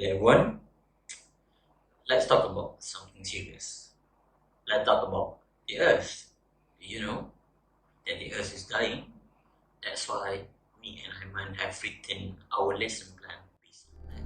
Everyone, let's talk about something serious. Let's talk about the Earth. Do you know that the Earth is dying? That's why me and Aiman have written our lesson plan based on that.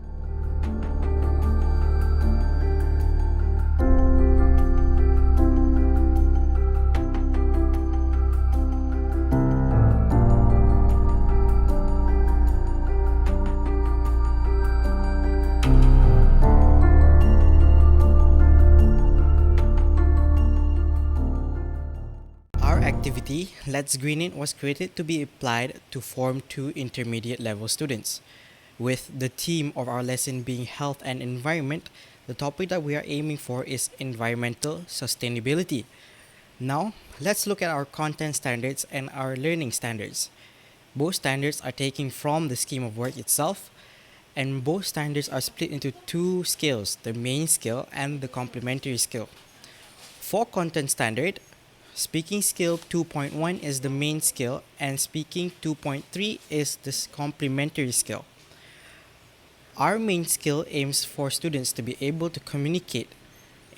Our activity, Let's Green It, was created to be applied to Form 2 intermediate level students. With the theme of our lesson being health and environment, the topic that we are aiming for is environmental sustainability. Now, let's look at our content standards and our learning standards. Both standards are taken from the scheme of work itself, and both standards are split into two scales, the main scale and the complementary scale. For content standard, speaking skill 2.1 is the main skill and speaking 2.3 is the complementary skill. Our main skill aims for students to be able to communicate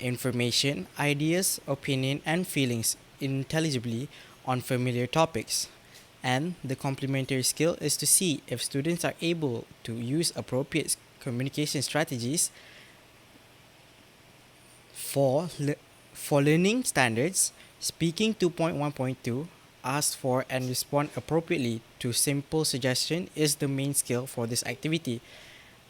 information, ideas, opinion, and feelings intelligibly on familiar topics. And the complementary skill is to see if students are able to use appropriate communication strategies for learning standards. Speaking 2.1.2 asks for and respond appropriately to simple suggestion is the main skill for this activity.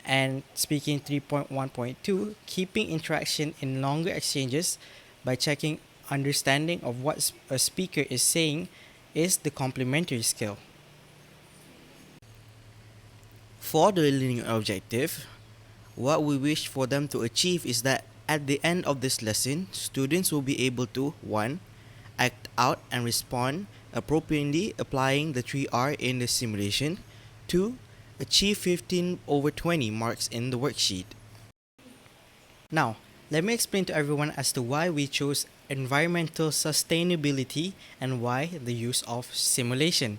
And speaking 3.1.2, keeping interaction in longer exchanges by checking understanding of what a speaker is saying is the complementary skill. For the learning objective, what we wish for them to achieve is that at the end of this lesson, students will be able to 1. Act out and respond appropriately applying the 3R in the simulation. 2. Achieve 15/20 marks in the worksheet. Now, let me explain to everyone as to why we chose environmental sustainability and why the use of simulation.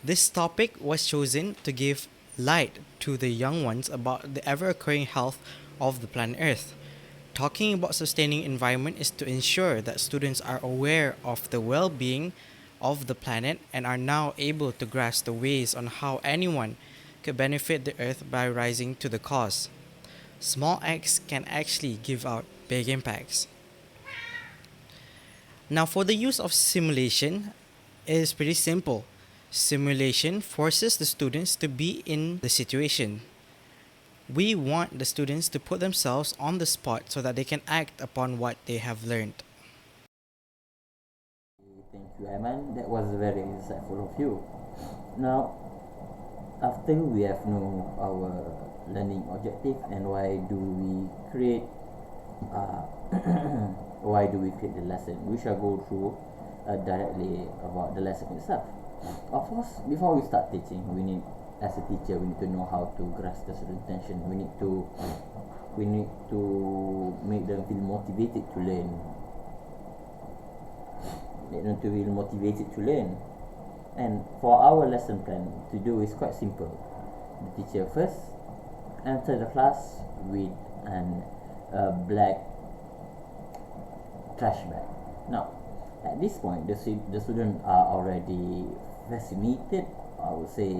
This topic was chosen to give light to the young ones about the ever-occurring health of the planet Earth. Talking about sustaining environment is to ensure that students are aware of the well-being of the planet and are now able to grasp the ways on how anyone could benefit the Earth by rising to the cause. Small acts can actually give out big impacts. Now, for the use of simulation, it is pretty simple. Simulation forces the students to be in the situation. We want the students to put themselves on the spot so that they can act upon what they have learned. Thank you, Aiman. That was very insightful of you. Now, after we have known our learning objective and why do we create the lesson, we shall go through directly about the lesson itself. Of course, before we start teaching, as a teacher, we need to know how to grasp the student's attention. We need to make them feel motivated to learn. And for our lesson plan to do is quite simple. The teacher first enter the class with a black trash bag. Now, at this point, the students are already fascinated. I would say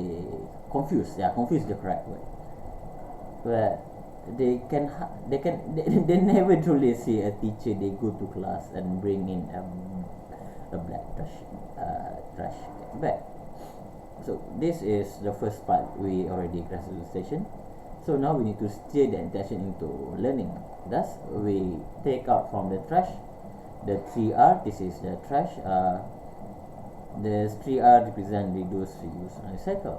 confused. Yeah, confused is the correct word. But they never truly see a teacher. They go to class and bring in a black trash bag. So this is the first part. We already grasped the station. So now we need to steer the attention into learning. Thus, we take out from the trash the 3R. This is the trash. The 3R represent reduce, reuse, and recycle.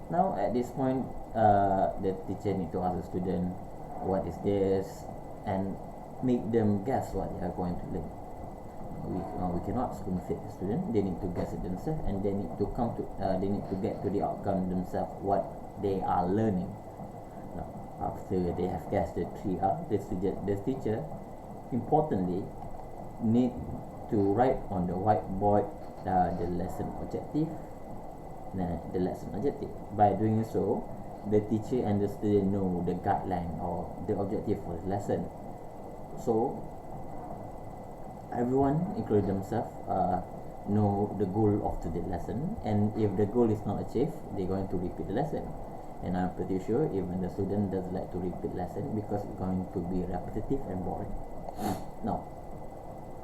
Now at this point, the teacher need to ask the student what is this and make them guess what they are going to learn. We cannot spoon feed the student. They need to guess it themselves, and they need to get to the outcome themselves what they are learning. Now, after they have guessed the 3R, the teacher importantly need to write on the whiteboard the lesson objective. By doing so, the teacher and the student know the guideline or the objective for the lesson. So everyone, including themselves, know the goal of the lesson, and if the goal is not achieved, they're going to repeat the lesson. And I'm pretty sure even the student doesn't like to repeat lesson because it's going to be repetitive and boring. Now,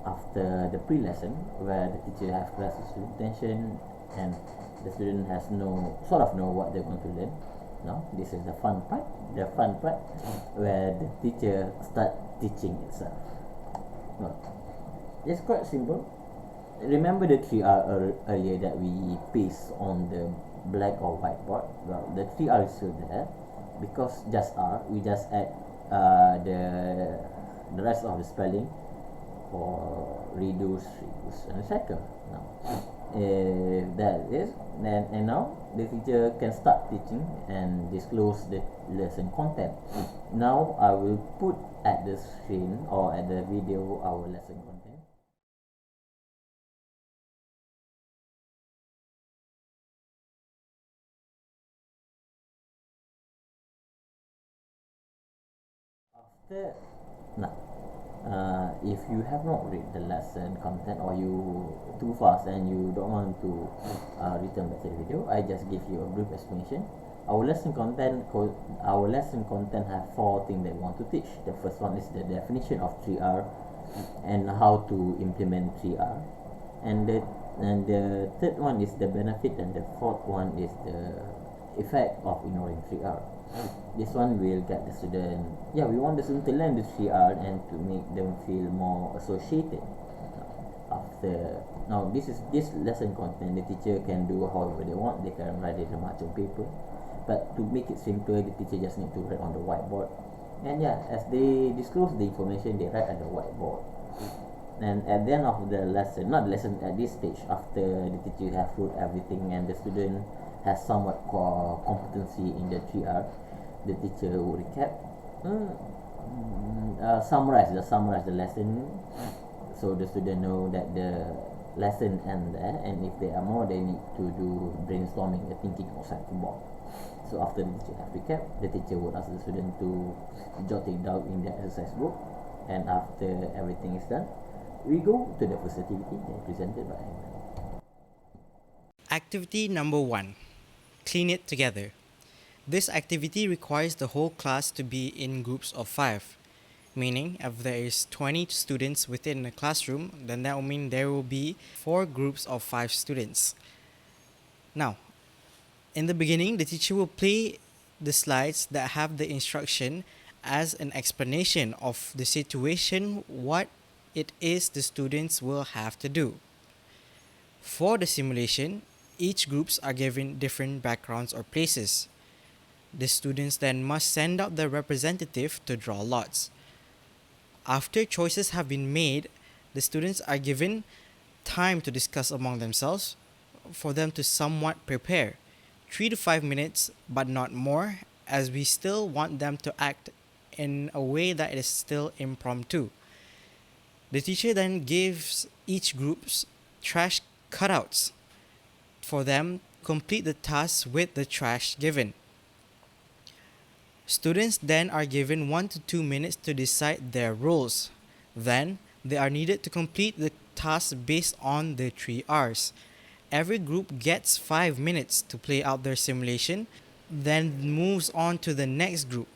after the pre-lesson, where the teacher has grasped the student attention and the student has know what they're going to learn. Now, this is the fun part. The fun part where the teacher start teaching itself. Well, it's quite simple. Remember the 3R earlier that we paste on the black or whiteboard? Well, the 3R is still there because just R, we just add the rest of the spelling for reduce, and recycle. Now, if that is, then and now the teacher can start teaching and disclose the lesson content. Now I will put at the screen or at the video our lesson content. After, now, if you have not read the lesson content or you too fast and you don't want to return back to the video, I just give you a brief explanation. Our lesson content have 4 things that we want to teach. The first one is the definition of 3R and how to implement 3R, and the third one is the benefit, and the fourth one is the effect of ignoring 3R. This one will get the student, we want the student to learn the 3R and to make them feel more associated. Now this lesson content, the teacher can do however they want. They can write it much on paper, but to make it simpler, the teacher just need to write on the whiteboard. And as they disclose the information, they write at the whiteboard. And at the end of the lesson, not the lesson, at this stage, after the teacher has wrote everything and the student has somewhat competency in the 3R, the teacher will recap, summarize the lesson, so the student know that the lesson end there, and if there are more, they need to do brainstorming, the thinking outside the box. So after the teacher has recap, the teacher would ask the student to jot it down in the exercise book, and after everything is done, we go to the first activity presented by Ayman. Activity number 1. Clean it together. This activity requires the whole class to be in groups of 5, meaning if there is 20 students within a classroom, then that will mean there will be 4 groups of 5 students. Now, in the beginning, the teacher will play the slides that have the instruction as an explanation of the situation, what it is the students will have to do. For the simulation, each groups are given different backgrounds or places. The students then must send out their representative to draw lots. After choices have been made, the students are given time to discuss among themselves for them to somewhat prepare. 3 to 5 minutes, but not more, as we still want them to act in a way that is still impromptu. The teacher then gives each group's trash cutouts for them to complete the task with the trash given. Students then are given 1 to 2 minutes to decide their roles. Then, they are needed to complete the task based on the 3 R's. Every group gets 5 minutes to play out their simulation, then moves on to the next group.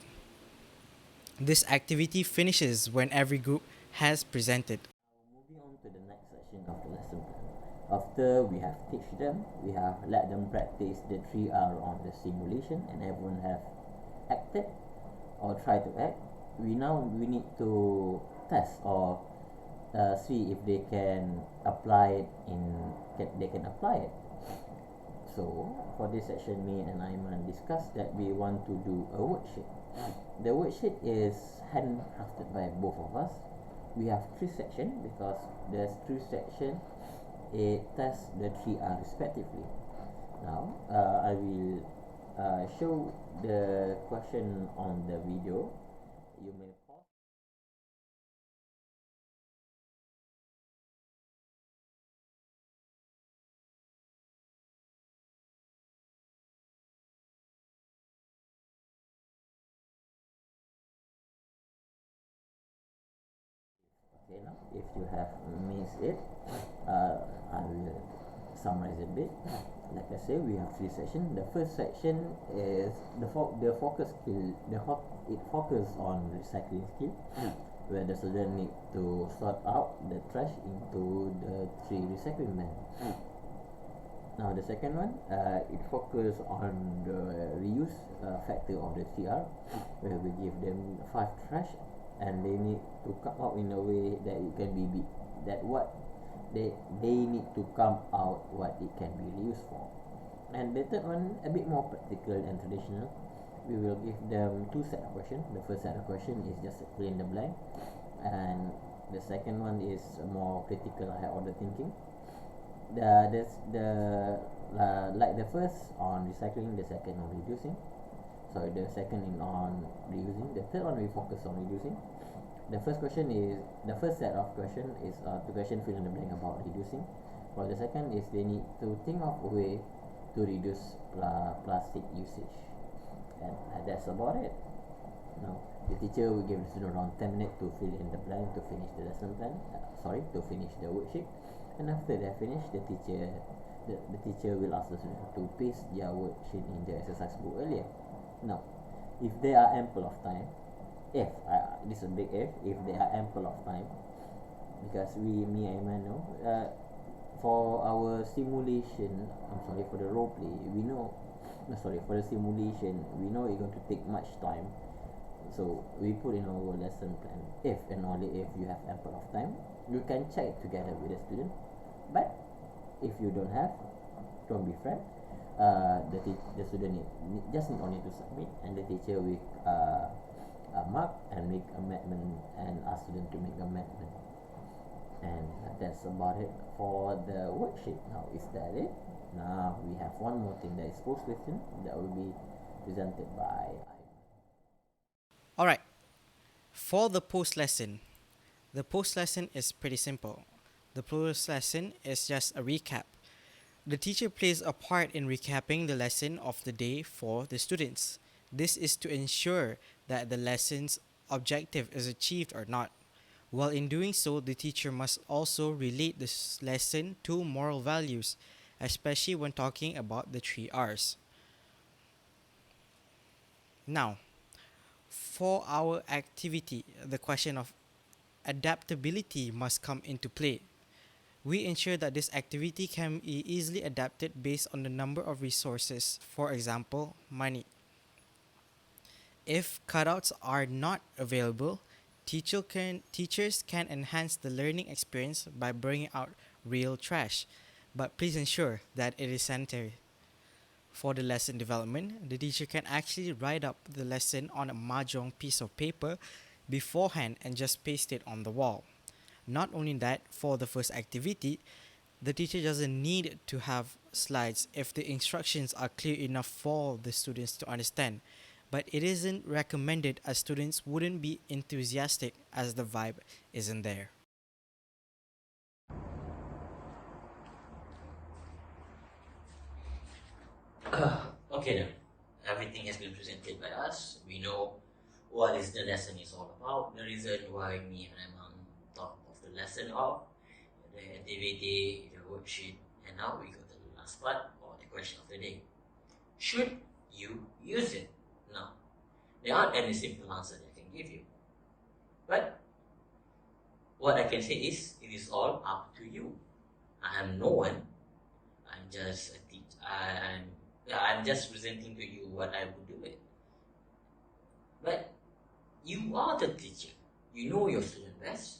This activity finishes when every group has presented. Moving on to the next section of the lesson plan. After we have teach them, we have let them practice the 3R on the simulation, and everyone have acted or try to act. We need to test or see if they can apply it. So for this section, me and Aiman discussed that we want to do a worksheet. The worksheet is handcrafted by both of us. We have 3 sections because there's 3 sections. It tests the 3R respectively. Now I will show the question on the video. You may Okay, now if you have missed it, I will summarize a bit. Like I say, we have three sections. The first section is the focus skill. It focuses on recycling skill, where the student need to sort out the trash into the three recycling bin. Now the second one, it focuses on the reuse factor of the 3R, where we give them 5 trash, and they need to come out in a way that it can be that what they need to come out what it can be reused for. And the third one, a bit more practical and traditional. We will give them 2 set of questions. The first set of question is just fill in the blank, and the second one is more critical high order thinking. Like the first on recycling, the second on reducing. Sorry, the second in on reusing. The third one we focus on reducing. The first set of question is the question fill in the blank about reducing. While the second is they need to think of a way to reduce plastic usage. And that's about it. Now, the teacher will give the student around 10 minutes to fill in the blank to finish the lesson plan. To finish the worksheet. And after they finish, the teacher will ask the student to paste their worksheet in the exercise book earlier. Now, if they are ample of time, this is a big if they are ample of time, because me and Iman know, for our simulation, for the role play, for the simulation, we know it's going to take much time. So we put in our lesson plan, if and only if you have ample of time, you can check it together with the student. But if you don't have, don't be afraid. The student just need only to submit, and the teacher will mark and make amendment and ask student to make amendment. And that's about it for the worksheet. Now, is that it? Now we have one more thing, that is post question, that will be presented by Ivan. Alright, for the post lesson is pretty simple. The post lesson is just a recap. The teacher plays a part in recapping the lesson of the day for the students. This is to ensure that the lesson's objective is achieved or not. While in doing so, the teacher must also relate this lesson to moral values, especially when talking about the 3 R's. Now, for our activity, the question of adaptability must come into play. We ensure that this activity can be easily adapted based on the number of resources, for example, money. If cutouts are not available, teachers can enhance the learning experience by bringing out real trash, but please ensure that it is sanitary. For the lesson development, the teacher can actually write up the lesson on a mahjong piece of paper beforehand and just paste it on the wall. Not only that, for the first activity, the teacher doesn't need to have slides if the instructions are clear enough for the students to understand, but it isn't recommended as students wouldn't be enthusiastic as the vibe isn't there. Okay then, everything has been presented by us. We know what is the lesson is all about, the reason why me and Imam thought of the lesson of the activity, the worksheet, and now we go to the last part, or the question of the day. Should you use it? Now, there aren't any simple answer that I can give you. But what I can say is, it is all up to you. I am no one. I'm just a teacher. I'm just presenting to you what I would do it. But you are the teacher. You know your student best.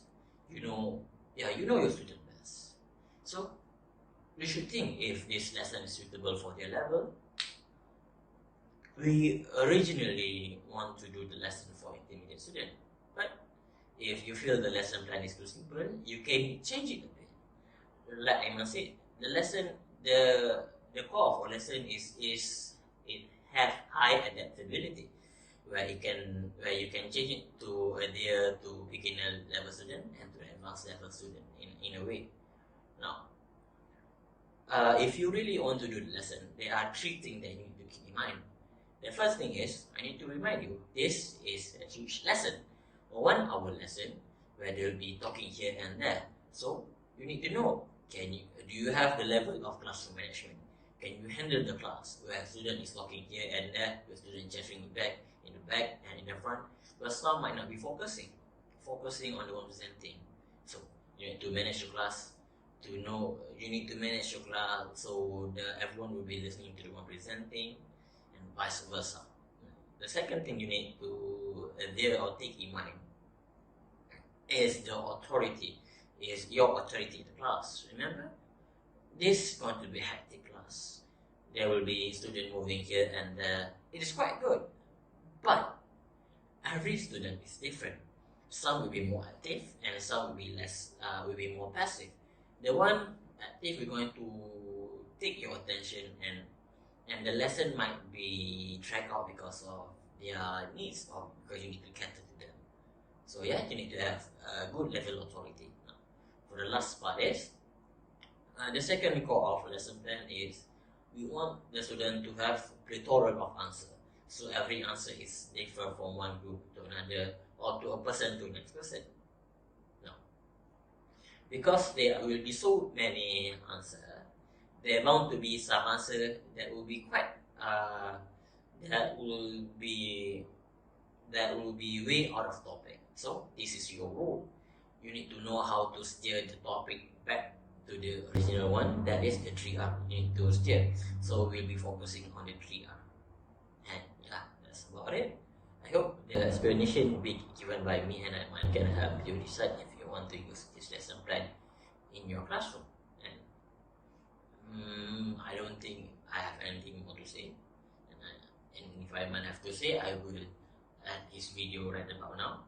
You know your student best. So you should think if this lesson is suitable for their level. We originally want to do the lesson for intermediate student, but if you feel the lesson plan is too simple, you can change it a bit. Like I must say, the lesson, the core of our lesson is it have high adaptability, where you can change it to adhere to beginner level student and to advanced level student in a way. Now, if you really want to do the lesson, there are 3 things that you need to keep in mind. The first thing is, I need to remind you, this is a huge lesson, a 1 hour lesson, where they'll be talking here and there. So you need to know, do you have the level of classroom management? Can you handle the class where student is talking here and there, the student gesturing back in the back and in the front? But some might not be focusing on the one presenting. So you need to manage your class to know, you need to manage your class so that everyone will be listening to the one presenting and vice versa. The second thing you need to adhere or take in mind is your authority in the class. Remember, this is going to be a hectic class. There will be students moving here and there. It is quite good, but every student is different. Some will be more active and some will be will be more passive. The one active we're going to take your attention, and the lesson might be dragged out because of their needs or because you need to cater to them. So yeah, you need to have a good level of authority. Now, for the last part is, the second core of lesson plan is we want the student to have plethora of answer. So every answer is different from one group to another or to a person to next person. Now, because there will be so many answers, there are bound to be some answer that will be quite that will be way out of topic. So this is your role. You need to know how to steer the topic back to the original one, that is the 3R. You need to steer. So we'll be focusing on the 3R. And yeah, that's about it. I hope the explanation will be given by me and I can help you decide if you want to use this lesson plan in your classroom. And I don't think I have anything more to say. And if I might have to say, I will end this video right about now.